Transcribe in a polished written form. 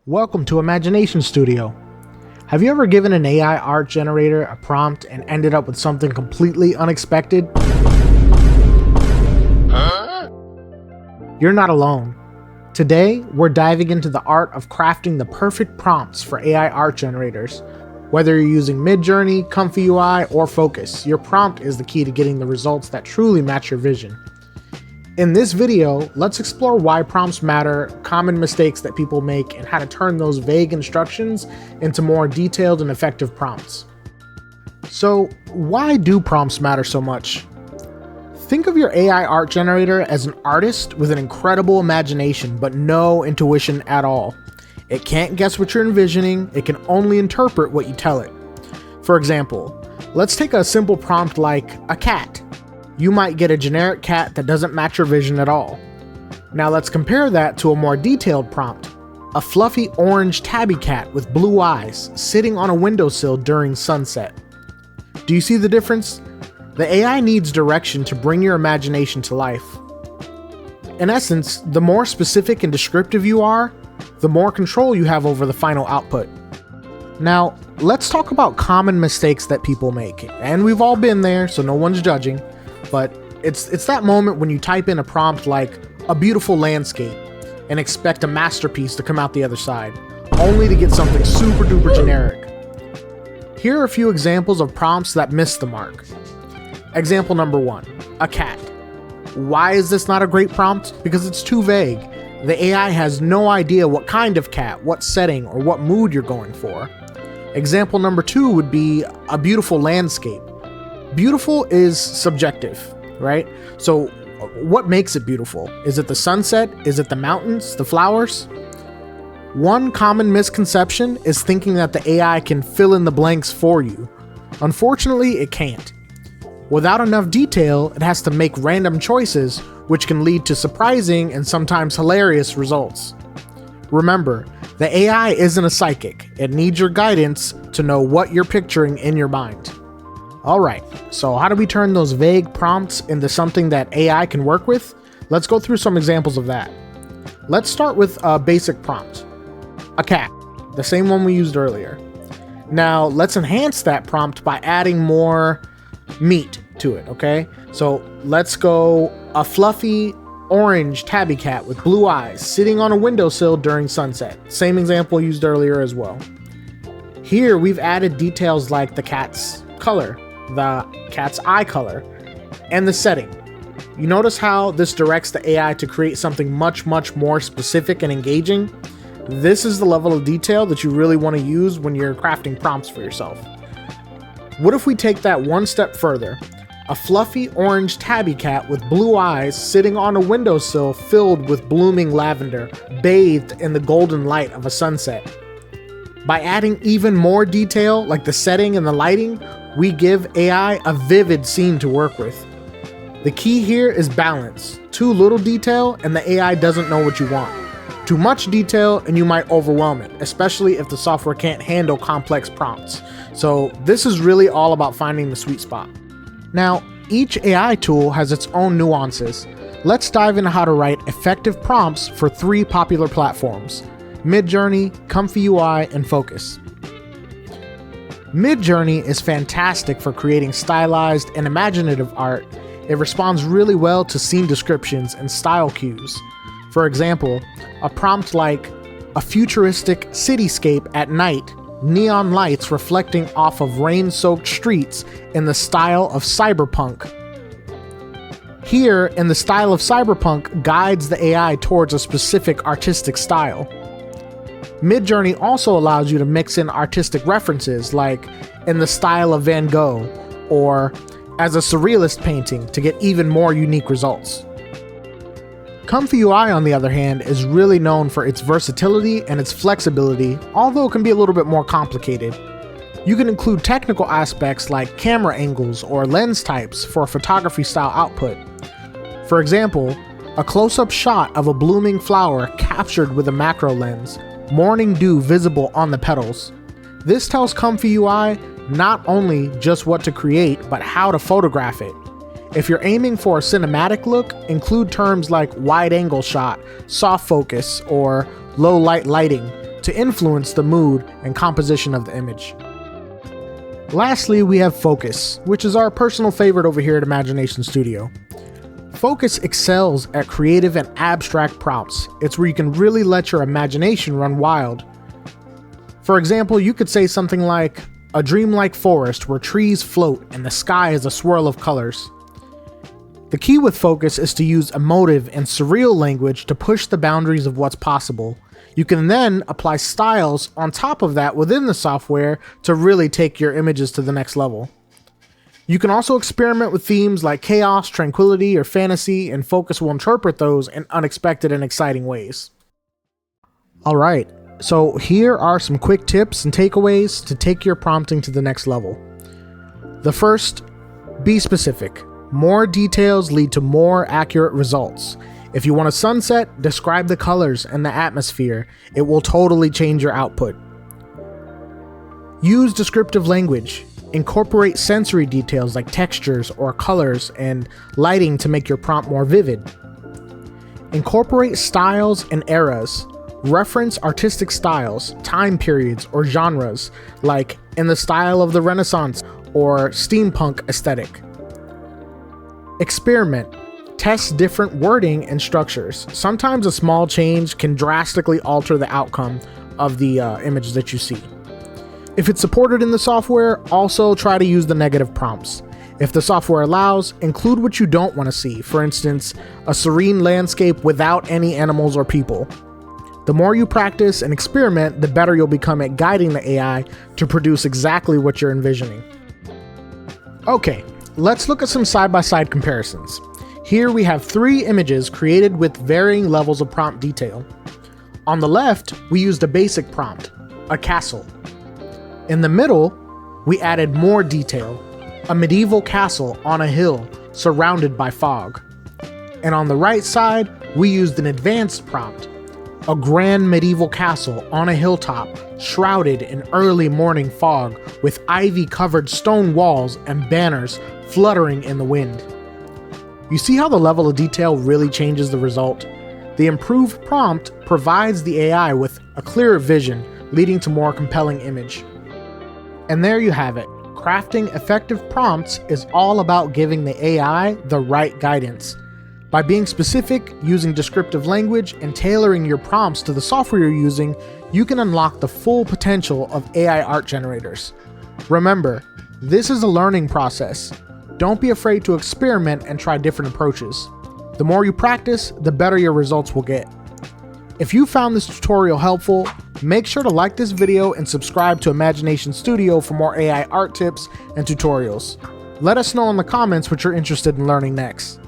Welcome to Imagination Studio. Have you ever given an AI art generator a prompt and ended up with something completely unexpected? You're not alone. Today, we're diving into the art of crafting the perfect prompts for AI art generators. Whether you're using Midjourney, ComfyUI, or Fooocus, your prompt is the key to getting the results that truly match your vision. In this video, let's explore why prompts matter, common mistakes that people make, and how to turn those vague instructions into more detailed and effective prompts. So, why do prompts matter so much? Think of your AI art generator as an artist with an incredible imagination but no intuition at all. It can't guess what you're envisioning, it can only interpret what you tell it. For example, let's take a simple prompt like a cat. You might get a generic cat that doesn't match your vision at all. Now let's compare that to a more detailed prompt. A fluffy orange tabby cat with blue eyes sitting on a windowsill during sunset. Do you see the difference? The AI needs direction to bring your imagination to life. In essence, the more specific and descriptive you are, the more control you have over the final output. Now, let's talk about common mistakes that people make. And we've all been there, so no one's judging. But it's that moment when you type in a prompt like a beautiful landscape and expect a masterpiece to come out the other side, only to get something super duper generic. Here are a few examples of prompts that miss the mark. Example number 1, a cat. Why is this not a great prompt? Because it's too vague. The AI has no idea what kind of cat, what setting, or what mood you're going for. Example number 2 would be a beautiful landscape. Beautiful is subjective, right? So what makes it beautiful? Is it the sunset? Is it the mountains, the flowers? One common misconception is thinking that the AI can fill in the blanks for you. Unfortunately, it can't. Without enough detail, it has to make random choices, which can lead to surprising and sometimes hilarious results. Remember, the AI isn't a psychic. It needs your guidance to know what you're picturing in your mind. Alright, so how do we turn those vague prompts into something that AI can work with? Let's go through some examples of that. Let's start with a basic prompt. A cat, the same one we used earlier. Now, let's enhance that prompt by adding more meat to it, okay? So let's go a fluffy orange tabby cat with blue eyes sitting on a windowsill during sunset. Same example used earlier as well. Here we've added details like the cat's color, the cat's eye color, and the setting. You notice how this directs the AI to create something much more specific and engaging? This is the level of detail that you really want to use when you're crafting prompts for yourself. What if we take that one step further? A fluffy orange tabby cat with blue eyes sitting on a windowsill filled with blooming lavender, bathed in the golden light of a sunset. By adding even more detail, like the setting and the lighting, we give AI a vivid scene to work with. The key here is balance. Too little detail and the AI doesn't know what you want. Too much detail and you might overwhelm it, especially if the software can't handle complex prompts. So this is really all about finding the sweet spot. Now, each AI tool has its own nuances. Let's dive into how to write effective prompts for 3 popular platforms: Midjourney, ComfyUI, and Fooocus. Midjourney is fantastic for creating stylized and imaginative art. It responds really well to scene descriptions and style cues. For example, a prompt like a futuristic cityscape at night, neon lights reflecting off of rain-soaked streets in the style of cyberpunk. Here, in the style of cyberpunk guides the AI towards a specific artistic style. Midjourney also allows you to mix in artistic references like in the style of Van Gogh or as a surrealist painting to get even more unique results. ComfyUI, on the other hand, is really known for its versatility and its flexibility, although it can be a little bit more complicated. You can include technical aspects like camera angles or lens types for a photography style output. For example, a close-up shot of a blooming flower captured with a macro lens, morning dew visible on the petals. This tells ComfyUI not only just what to create, but how to photograph it. If you're aiming for a cinematic look, include terms like wide angle shot, soft focus, or low light lighting to influence the mood and composition of the image. Lastly, we have Fooocus, which is our personal favorite over here at Imagination Studio. Fooocus excels at creative and abstract prompts. It's where you can really let your imagination run wild. For example, you could say something like, "A dreamlike forest where trees float and the sky is a swirl of colors." The key with Fooocus is to use emotive and surreal language to push the boundaries of what's possible. You can then apply styles on top of that within the software to really take your images to the next level. You can also experiment with themes like chaos, tranquility, or fantasy, and Fooocus will interpret those in unexpected and exciting ways. Alright, so here are some quick tips and takeaways to take your prompting to the next level. The first, be specific. More details lead to more accurate results. If you want a sunset, describe the colors and the atmosphere. It will totally change your output. Use descriptive language. Incorporate sensory details like textures or colors and lighting to make your prompt more vivid. Incorporate styles and eras. Reference artistic styles, time periods, or genres, like in the style of the Renaissance or steampunk aesthetic. Experiment. Test different wording and structures. Sometimes a small change can drastically alter the outcome of the image that you see. If it's supported in the software, also try to use the negative prompts. If the software allows, include what you don't want to see. For instance, a serene landscape without any animals or people. The more you practice and experiment, the better you'll become at guiding the AI to produce exactly what you're envisioning. Okay, let's look at some side-by-side comparisons. Here we have 3 images created with varying levels of prompt detail. On the left, we used a basic prompt, a castle. In the middle, we added more detail, a medieval castle on a hill surrounded by fog. And on the right side, we used an advanced prompt, a grand medieval castle on a hilltop shrouded in early morning fog with ivy-covered stone walls and banners fluttering in the wind. You see how the level of detail really changes the result? The improved prompt provides the AI with a clearer vision, leading to more compelling image. And there you have it. Crafting effective prompts is all about giving the AI the right guidance. By being specific, using descriptive language, and tailoring your prompts to the software you're using, you can unlock the full potential of AI art generators. Remember, this is a learning process. Don't be afraid to experiment and try different approaches. The more you practice, the better your results will get. If you found this tutorial helpful, make sure to like this video and subscribe to Imagination Studio for more AI art tips and tutorials. Let us know in the comments what you're interested in learning next.